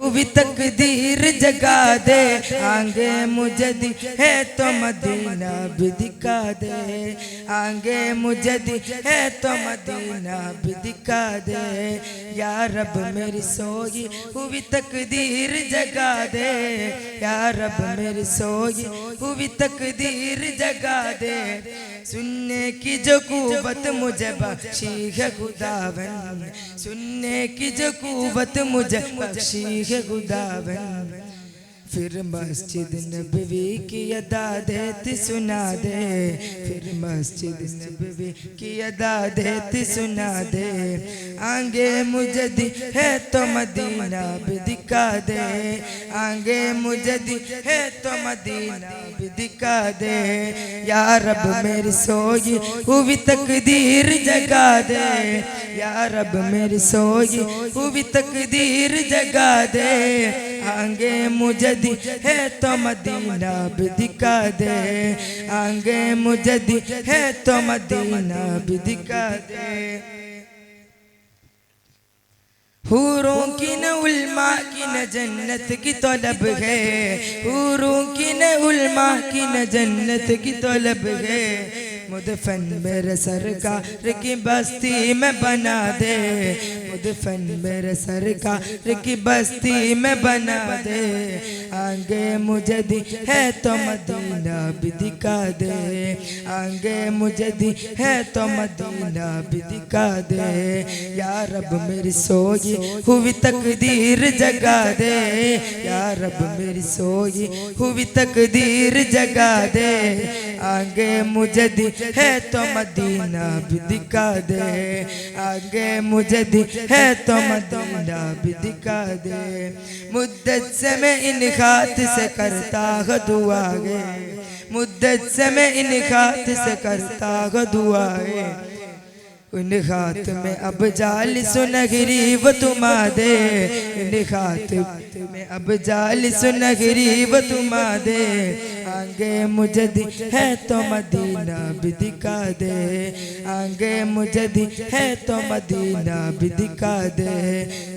हुई तकदीर जगा दे। आगे मुझे दी है तो मदीना भी दिखा दे। आगे मुझे दी है तो मदीना भी दिखा दे। या रब मेरी सोई हुई तकदीर जगा दे। या रब मेरी सोई हुई तकदीर जगा दे। सुनने की जो कुव्वत मुझे बख्शी है खुदावन, सुनने की जो कुव्वत मुझे बख्शी है खुदावन। फिर मस्जिद नबवी की अदा देती सुना दे। फिर मस्जिद नबवी की अदा देती सुना दे। आगे मुझे दी है तो मदीना भी दिखा दे। आगे मुझे दी है तो मदीना भी दिखा दे। या रब मेरी सोई हुई तकदीर जगा दे। या रब मेरी सोई हुई तकदीर जगा दे। आगे मुझे दी है तो मदीना भी दिखा दे। आगे मुझे दी है तो मदीना भी दिखा दे। हूरों की न उल्मा की न जन्नत की तलब है। हूरों की न उल्मा की न जन्नत की तलब है। मुदफन मेरे सरकार की बस्ती में बना दे। मुदफन मेरे सरकार की बस्ती में बना दे। आगे मुझे दी है तो मदीना भी दिखा दे। आगे मुझे दी है तो मदीना भी दिखा दे। या रब मेरी सोई हुई तकदीर जगा दे। या रब मेरी सोई हुई तकदीर जगा दे। आगे मुझे दी है तो मदीना भी दिखा दे। आगे मुझे दी है तो मदीना भी दिखा दे। मुद्दत से मैं इन खात से करता हूँ दुआएं। मुद्दत से मैं इन खात से करता हूँ दुआएं। उन खात में अब जाल सुनहरी वो तुमा दे। उन खात में अब जाल सुनहरी वो तुमा दे। आगे मुझे दी है तो मदीना भी दिखा दे। आगे मुझे दी है तो मदीना भी दिखा दे।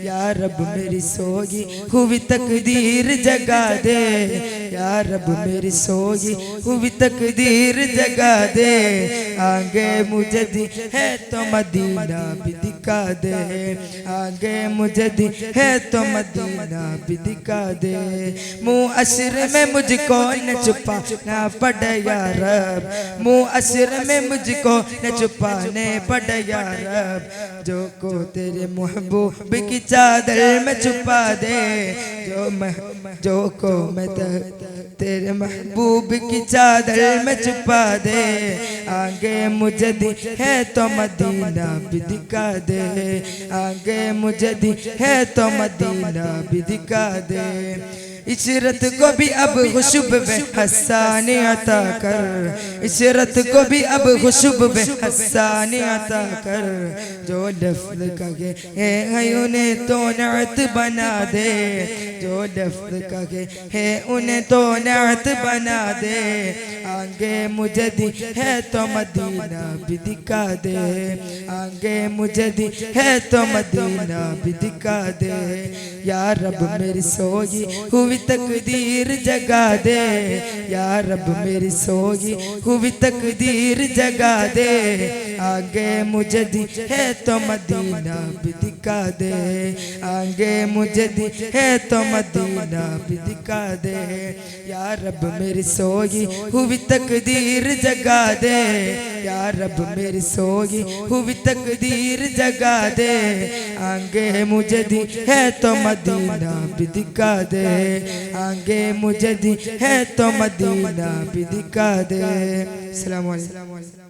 या रब मेरी सोई हुई तकदीर जगा दे। या रब मेरी सोई हुई तकदीर जगा दे। आगे मुझे दी है तो मदीना भी दिखा दे। आगे मुझे दी है तो मदीना भी दिखा दे। मुँह अशर में मुझको न छुपाना पड़े या रब। मुँह अशर में मुझको न छुपाने पड़े या रब। जो को तेरे महबूब की चादर में छुपा दे। जो को मैं तेरे महबूब की चादर में छुपा दे। आगे मुझे दी है तो मदीना भी दिखा दे। आगे मुझे दी है तो मदीना भी दिखा दे। इशरत को भी अब खुशबू में हसानी अता कर। इशरत को भी अब खुशबू में हसानी अता कर। जो लफ्ज़ कहे है उन्हें तो नात बना दे। जो लफ्ज़ कहे है उन्हें तो नात बना दे। आगे मुझे दी है तो मदीना भी दिखा दे। आगे मुझे दी है तो मदीना भी दिखा दे। या रब मेरी सोई हुई तकदीर जगा दे। या रब मेरी सोई हुई तकदीर जगा दे। आगे मुझे दी है तो मदीना भी दिखा दे। आगे मुझे दी है तो मदीना भी दिखा दे। या रब मेरी सोई हुई तकदीर जगा दे। या रब मेरी सोई हुई तकदीर जगा दे। आगे मुझे दी है तो मदीना भी दिखा दे। आगे मुझे दी है तो मदीना भी दिखा दे। अस्सलाम वालेकुम।